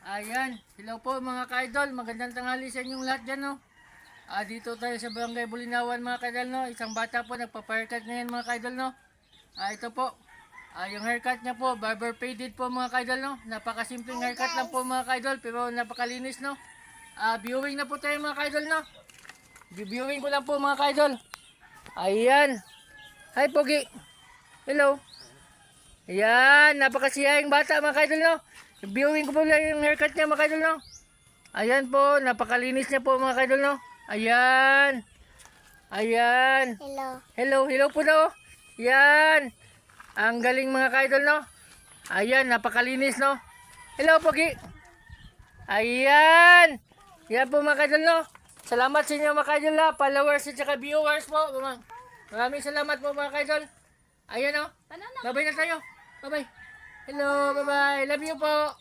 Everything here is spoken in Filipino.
Ayan, hello po mga ka-idol, magandang tanghali sa inyong lahat dyan, no? Dito tayo sa Barangay Bulinawan mga ka-idol, no? Isang bata po nagpa-haircut ngayon mga ka-idol, no? Ito po, yung haircut niya po, barber faded po mga ka-idol, no? Napakasimpleng haircut lang po mga ka-idol, pero napakalinis, no? Viewing na po tayo mga ka-idol, no? Viewing ko lang po mga ka-idol. Ayan. Hi Pogi. Hello. Ayan, napakasiyahing bata mga ka-idol, no? Viewing ko po lang yung haircut niya mga ka-idol, no? Ayan po, napakalinis niya po mga ka-idol, no? Ayan. Ayan. Hello. Hello po daw. Ayan. Ang galing mga ka-idol, no? Ayan, napakalinis, no? Hello Pogi. Ayan. Yan po mga ka-idol, no? Salamat sa inyo mga ka-idol, ha? Followers at saka viewers po. Maraming salamat po mga ka-idol. Ayan, no? Bye-bye na tayo. Bye-bye. Hello, bye-bye. Love you po.